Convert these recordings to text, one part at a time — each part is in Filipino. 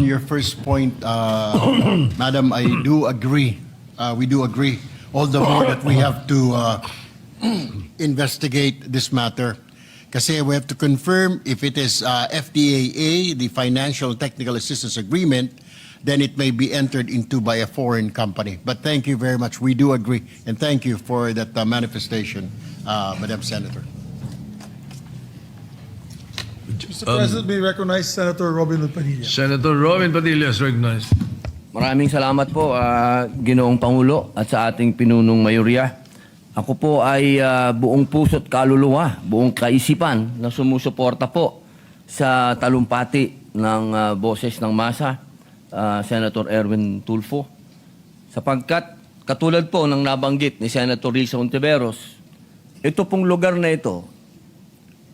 on your first point, Madam, I do agree. We do agree. All the more that we have to investigate this matter. Kasi we have to confirm if it is FTAA, the Financial Technical Assistance Agreement, then it may be entered into by a foreign company. But thank you very much. We do agree. And thank you for that manifestation, Madam Senator. Mr. President, may recognize Senator Robin Hood Padilla. Senator Robin Padilla is recognized. Maraming salamat po, Ginoong Pangulo at sa ating pinunong mayorya. Ako po ay buong puso't kaluluwa, buong kaisipan na sumusuporta po sa talumpati ng boses ng masa, Senator Erwin Tulfo. Sapagkat katulad po ng nabanggit ni Senator Risa Ontiveros, ito pong lugar na ito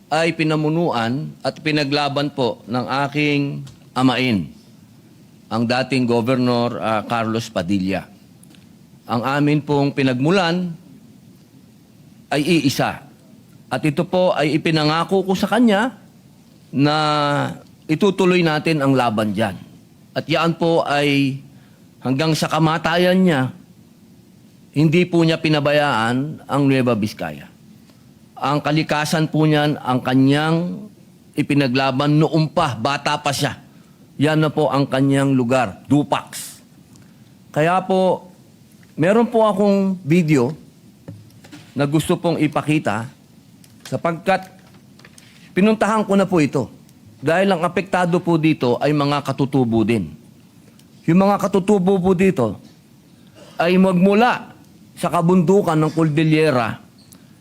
ay pinamunuan at pinaglaban po ng aking amain, ang dating Governor Carlos Padilla. Ang amin pong pinagmulan ay iisa. At ito po ay ipinangako ko sa kanya na itutuloy natin ang laban dyan. At yan po ay hanggang sa kamatayan niya, hindi po niya pinabayaan ang Nueva Vizcaya. Ang kalikasan po niyan, ang kanyang ipinaglaban noong pa, bata pa siya. Yan na po ang kanyang lugar, Dupax. Kaya po, meron po akong video na gusto pong ipakita sapagkat pinuntahan ko na po ito. Dahil ang apektado po dito ay mga katutubo din. Yung mga katutubo po dito ay magmula sa kabundukan ng Cordillera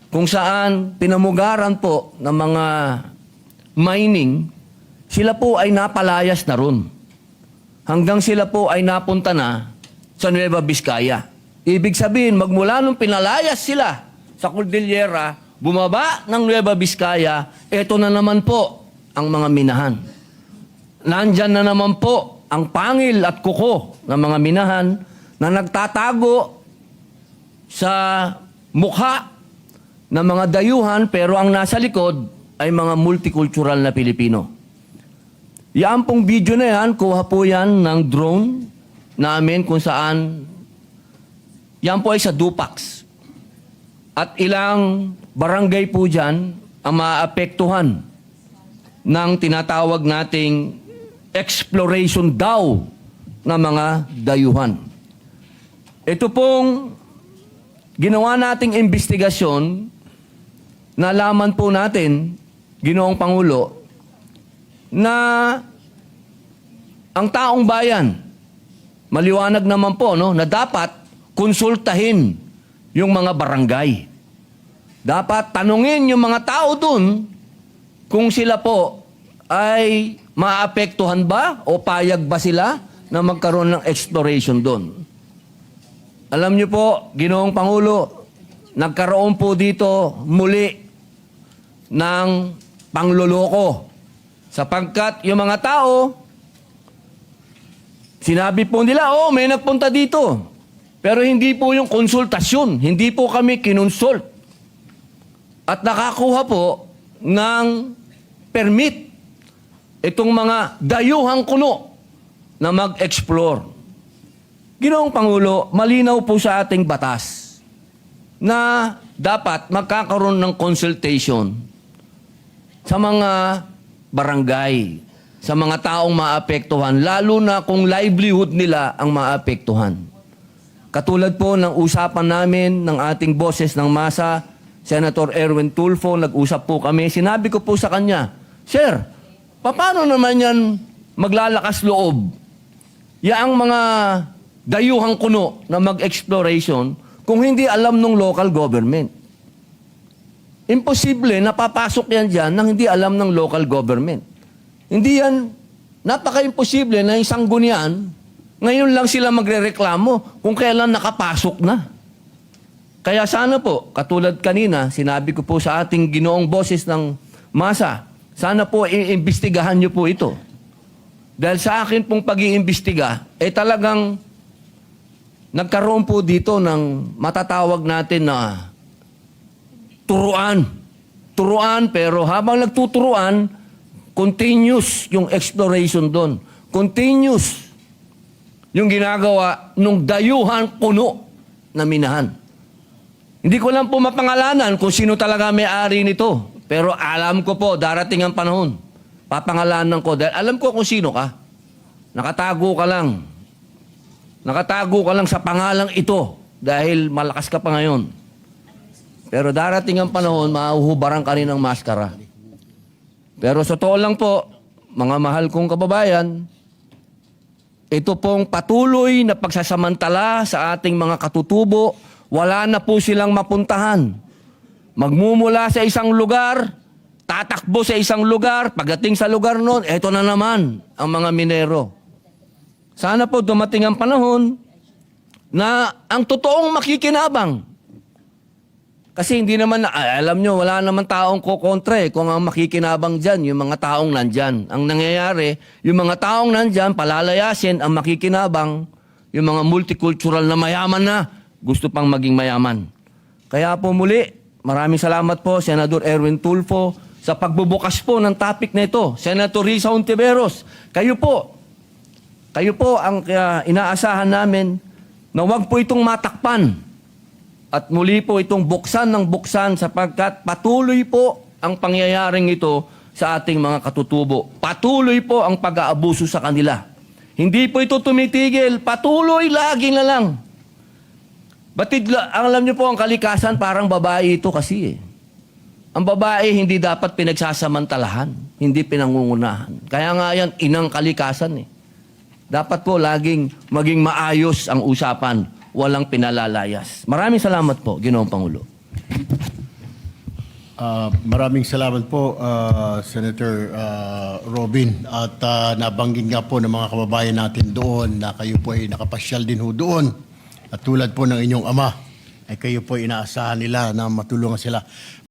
kung saan pinamugaran po ng mga mining, sila po ay napalayas na ron. Hanggang sila po ay napunta na sa Nueva Vizcaya. Ibig sabihin, magmula nung pinalayas sila sa Cordillera, bumaba ng Nueva Vizcaya, eto na naman po ang mga minahan. Nandyan na naman po ang pangil at kuko ng mga minahan na nagtatago sa mukha ng mga dayuhan pero ang nasa likod ay mga multicultural na Pilipino. Yan pong video na yan, kuha po yan ng drone namin kung saan yan po ay sa Dupax. At ilang barangay po dyan ang maapektuhan ng tinatawag nating exploration daw ng mga dayuhan. Ito pong ginawa nating investigasyon, nalaman po natin, Ginoong Pangulo, na ang taong bayan, maliwanag naman po, no, na dapat konsultahin yung mga barangay. Dapat tanungin yung mga tao dun kung sila po ay maapektuhan ba o payag ba sila na magkaroon ng exploration doon. Alam niyo po, Ginoong Pangulo, nagkaroon po dito muli ng pangloloko. Sapagkat yung mga tao, sinabi po nila, oh, may nagpunta dito. Pero hindi po yung konsultasyon. Hindi po kami kinonsult. At nakakuha po ng permit itong mga dayuhang kuno na mag-explore. Ginoong Pangulo, malinaw po sa ating batas na dapat magkakaroon ng consultation sa mga barangay, sa mga taong maapektuhan, lalo na kung livelihood nila ang maapektuhan. Katulad po ng usapan namin ng ating boses ng masa, Senator Erwin Tulfo, nag-usap po kami. Sinabi ko po sa kanya, Sir, paano naman yan maglalakas loob? Yaang mga dayuhang kuno na mag-exploration kung hindi alam ng local government. Imposible na papasok yan dyan nang hindi alam ng local government. Hindi yan, napaka-imposible na yung sanggunian, ngayon lang sila magrereklamo kung kailan nakapasok na. Kaya sana po, katulad kanina, sinabi ko po sa ating ginoong boses ng masa, sana po iimbestigahan nyo po ito. Dahil sa akin pong pag-iimbestiga, talagang nagkaroon po dito ng matatawag natin na turuan. Turuan, pero habang nagtuturuan, continuous yung exploration doon. continuous yung ginagawa nung dayuhan puno na minahan. Hindi ko lang po mapangalanan kung sino talaga may-ari nito. Pero alam ko po, darating ang panahon. Papangalanan ko dahil alam ko kung sino ka. Nakatago ka lang. Nakatago ka lang sa pangalang ito dahil malakas ka pa ngayon. Pero darating ang panahon, mahuhubaran ka rin ng maskara. Pero sa totoo lang po, mga mahal kong kababayan, ito pong patuloy na pagsasamantala sa ating mga katutubo, wala na po silang mapuntahan. Magmumula sa isang lugar, tatakbo sa isang lugar, pagdating sa lugar noon, eto na naman ang mga minero. Sana po dumating ang panahon na ang totoong makikinabang. Kasi hindi naman, alam nyo, wala naman taong kukontra kung ang makikinabang dyan, yung mga taong nandyan. Ang nangyayari, yung mga taong nandyan, palalayasin ang makikinabang, yung mga multicultural na mayaman na, gusto pang maging mayaman. Kaya po muli, maraming salamat po, Senador Erwin Tulfo, sa pagbubukas po ng topic na ito. Senator Risa Hontiveros, kayo po ang inaasahan namin na huwag po itong matakpan. At muli po itong buksan ng buksan sapagkat patuloy po ang pangyayaring ito sa ating mga katutubo. Patuloy po ang pag-aabuso sa kanila. Hindi po ito tumitigil. Patuloy, lagi na lang. Alam niyo po, ang kalikasan parang babae ito kasi eh. Ang babae hindi dapat pinagsasamantalahan, hindi pinangungunahan. Kaya nga yan, inang kalikasan eh. Dapat po laging maging maayos ang usapan, walang pinalalayas. Maraming salamat po, Ginoong Pangulo. Maraming salamat po, Senator Robin. At nabanggit nga po ng mga kababayan natin doon na kayo po ay nakapasyal din ho doon. At tulad po ng inyong ama, ay kayo po inaasahan nila na matulungan sila.